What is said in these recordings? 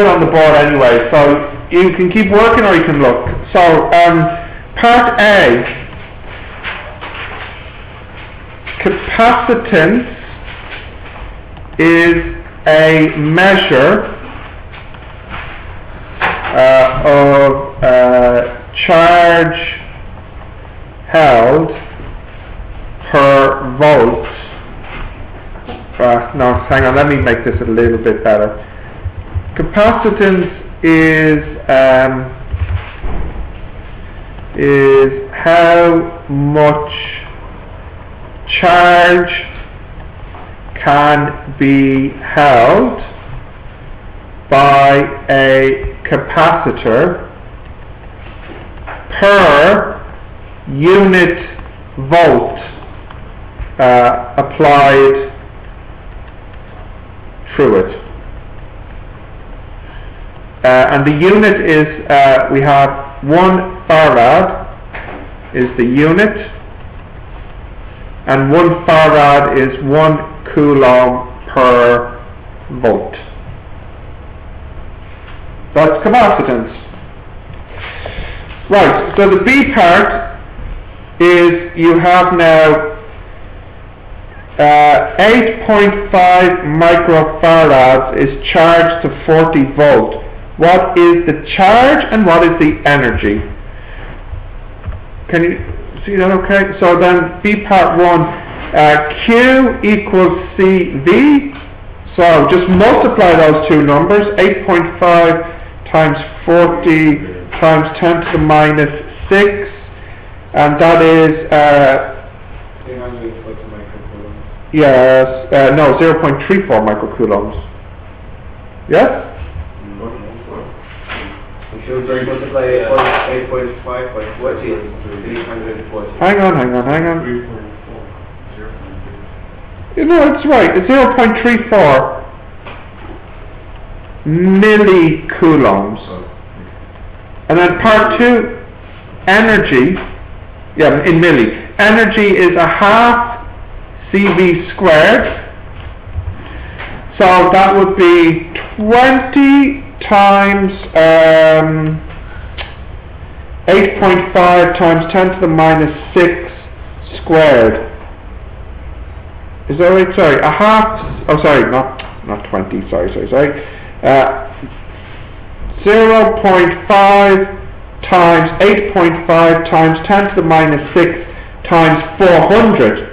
it on the board anyway, so you can keep working or you can look. So, part A, capacitance is a measure of charge held per volt. No, hang on, let me make this a little bit better. Capacitance is how much charge can be held by a capacitor per unit volt applied through it. And the unit is, we have 1 farad is the unit, and 1 farad is 1 coulomb per volt. That's capacitance. Right, so the B part is you have now 8.5 microfarads is charged to 40 volt. What is the charge and what is the energy? Can you see that okay? So then B part 1, Q equals CV. So just multiply those two numbers, 8.5 times 40 times 10 to the minus 6, and that is 340 microcoulombs. Yes, no, 0.34 microcoulombs. Yes? If you multiply 8.5 by 40, it's 340. Hang on. 3.4. You know, it's right, it's 0.34 millicoulombs. And then part 2, energy, in milli. Energy is a half CV squared. So that would be 20 times 8.5 times 10 to the minus 6 squared. Is that right? Sorry, a half, oh sorry, not 20, sorry. 0.5 times 8.5 times 10 to the minus 6 times 400.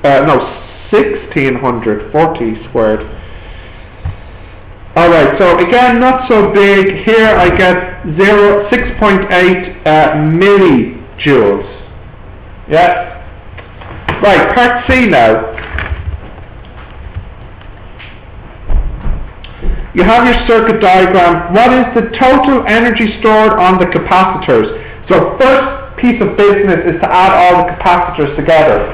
1600, 40 squared. Alright, so again, not so big. Here I get 6.8 millijoules. Yeah? Right, part C now. You have your circuit diagram. What is the total energy stored on the capacitors? So first piece of business is to add all the capacitors together.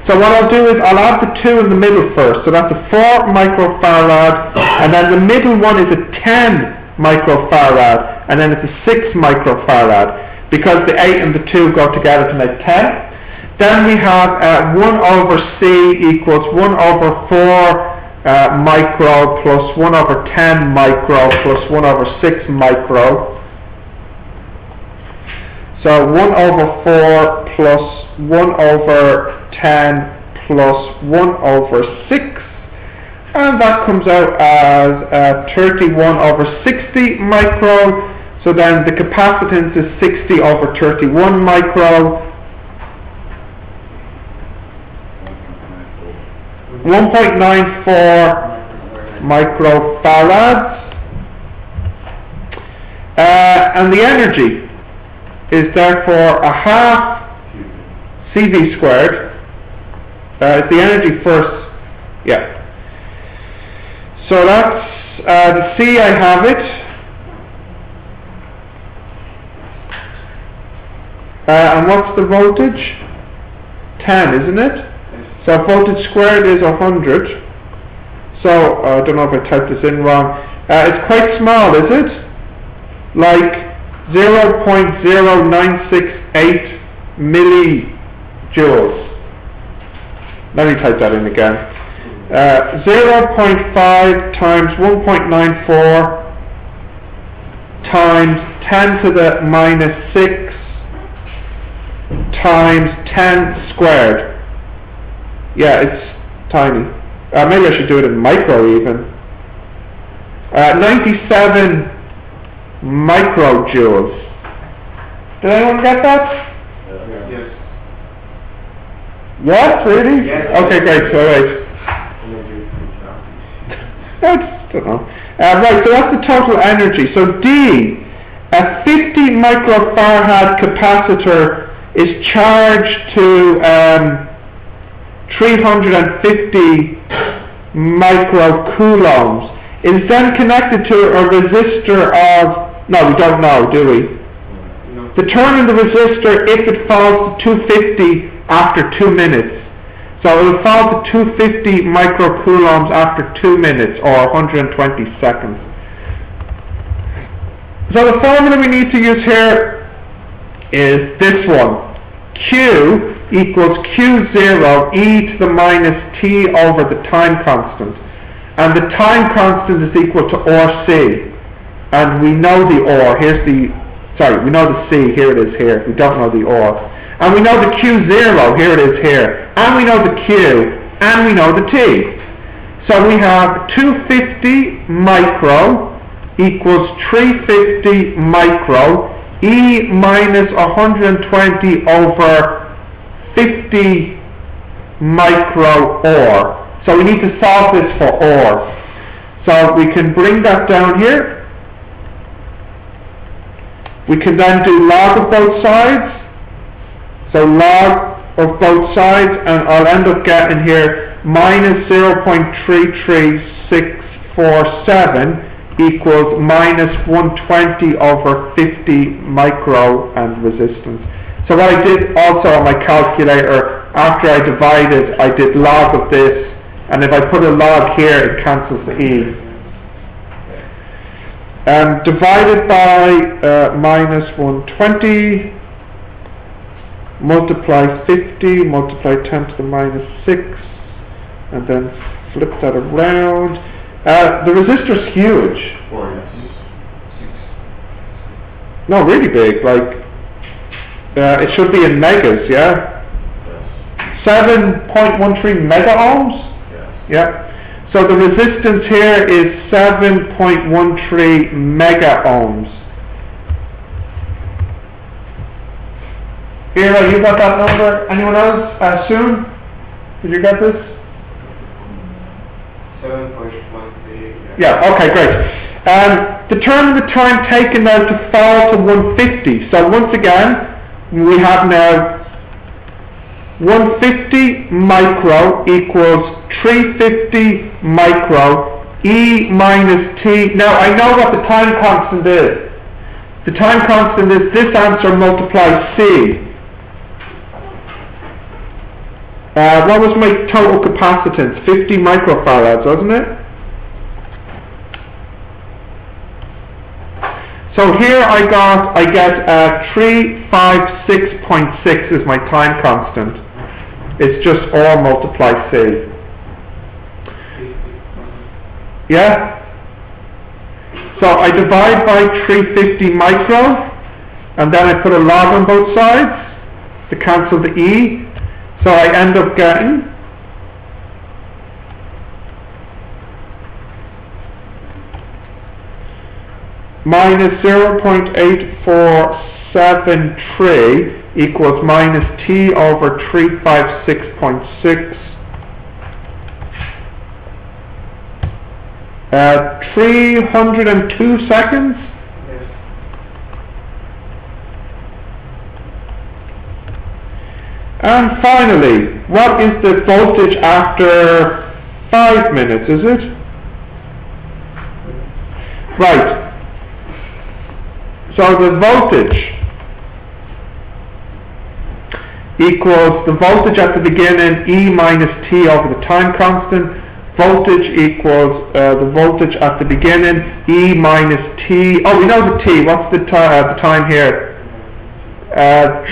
So what I'll do is I'll add the 2 in the middle first. So that's a 4 microfarad, and then the middle one is a 10 microfarad, and then it's a 6 microfarad, because the 8 and the 2 go together to make 10. Then we have 1 over C equals 1 over 4 micro plus 1 over 10 micro plus 1 over 6 micro. So 1 over 4 plus 1 over 10 plus 1 over 6, and that comes out as 31 over 60 micro. So then the capacitance is 60 over 31 micro. 1.94 microfarads, and the energy is therefore a half CV squared. The energy first, so that's the C, I have it. And what's the voltage? 10, isn't it? So voltage squared is 100. So I don't know if I typed this in wrong. It's quite small, is it? Like 0.0968 millijoules. Let me type that in again. 0.5 times 1.94 times 10 to the minus 6 times 10 squared. Yeah, it's tiny. Maybe I should do it in micro even. 97 microjoules. Did anyone get that? Yes. Yes, really? Yes. Okay, great, so right. I don't know. Right, so that's the total energy. So D, a 50 microfarad capacitor is charged to 350 microcoulombs. It is then connected to a resistor of, no, we don't know, do we? No. Determine the resistor if it falls to 250 after 2 minutes. So it will fall to 250 microcoulombs after 2 minutes, or 120 seconds. So the formula we need to use here is this one. Q equals Q0 e to the minus t over the time constant. And the time constant is equal to RC. And we know the R. We know the C. Here it is here. We don't know the R. And we know the Q0. Here it is here. And we know the Q. And we know the T. So we have 250 micro equals 350 micro E minus 120 over 50 micro or. So we need to solve this for or. So we can bring that down here. We can then do log of both sides. So log of both sides, and I'll end up getting here minus 0.33647 equals minus 120 over 50 micro and resistance. So what I did also on my calculator, after I divided, I did log of this, and if I put a log here, it cancels the E. Divided by minus 120, multiply 50, multiply 10 to the minus 6, and then flip that around. The resistor's huge. 4, yes. 6. No, really big, like, it should be in megas, yeah? Yes. 7.13 mega ohms? Yes. Yeah. So the resistance here is 7.13 mega ohms. Ira, you got that number? Anyone else? Soon? Did you get this? 7.13. Yeah, okay, great. Determine the time taken now to fall to 150. So once again, we have now 150 micro equals 350 micro E minus T. Now I know what the time constant is. The time constant is this answer multiplies C. What was my total capacitance? 50 microfarads, wasn't it? So here I get 356.6 is my time constant. It's just R multiply C. Yeah? So I divide by 350 micro, and then I put a log on both sides to cancel the E. So I end up getting minus 0.8473 equals minus T over 356.6. 302 seconds. Yes. And finally, what is the voltage after 5 minutes, is it? Right. So the voltage equals the voltage at the beginning, E minus T over the time constant. Voltage equals the voltage at the beginning, E minus T. Oh, we know the T. What's the time here?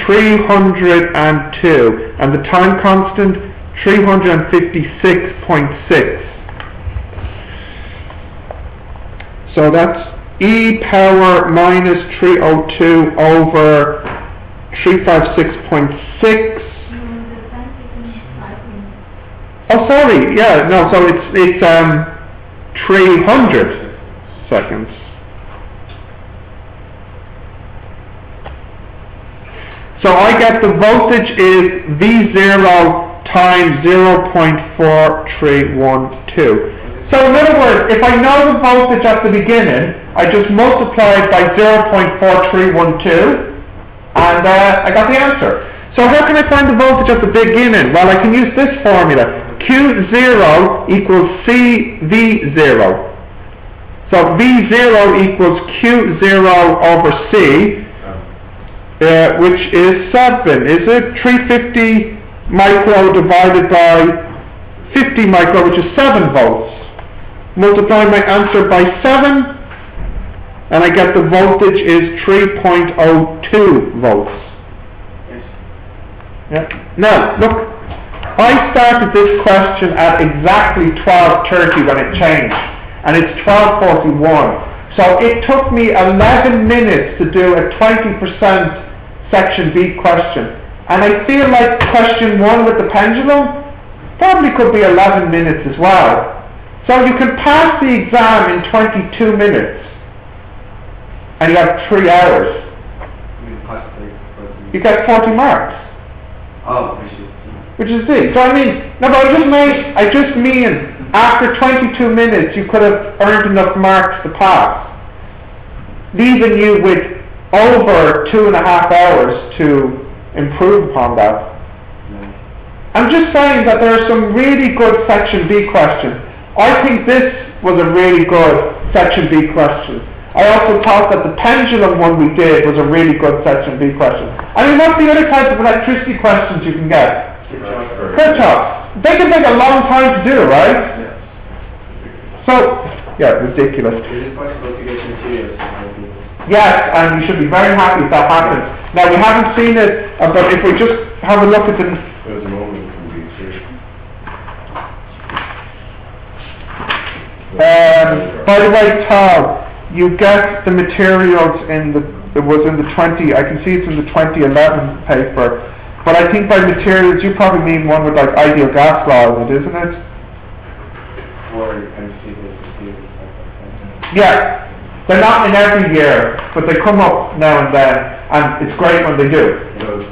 302. And the time constant, 356.6. So that's e power minus 302 over 356.6. Oh, sorry, yeah, no, so it's 300 seconds. So I get the voltage is V0 times 0.4312. So in other words, if I know the voltage at the beginning, I just multiply it by 0.4312, and I got the answer. So how can I find the voltage at the beginning? Well, I can use this formula. Q0 equals CV0. So V0 equals Q0 over C, which is 7. Is it 350 micro divided by 50 micro, which is 7 volts. Multiply my answer by 7, and I get the voltage is 3.02 volts. Yeah. Now, look, I started this question at exactly 12:30 when it changed, and it's 12:41. So it took me 11 minutes to do a 20% section B question. And I feel like question 1 with the pendulum probably could be 11 minutes as well. So you can pass the exam in 22 minutes, and you have 3 hours. You get 40 marks. Oh, I see. Which is big. So I mean, no, but I just mean after 22 minutes you could have earned enough marks to pass, leaving you with over 2.5 hours to improve upon that. I'm just saying that there are some really good section B questions. I think this was a really good section B question. I also thought that the pendulum one we did was a really good section B question. I mean, what's the other type of electricity questions you can get? Kirchhoff. They can take a long time to do, right? Yes. So, yeah, ridiculous. Is it possible to get materials? Yes, and you should be very happy if that happens. Now, we haven't seen it, but if we just have a look at the... There's a moment from B2. By the way, Tal, you get the materials in the... It was in the 20... I can see it's in the 2011 paper. But I think by materials, you probably mean one with like ideal gas law in it, isn't it? Or MC. Yeah. They're not in every year, but they come up now and then, and it's great when they do. Well,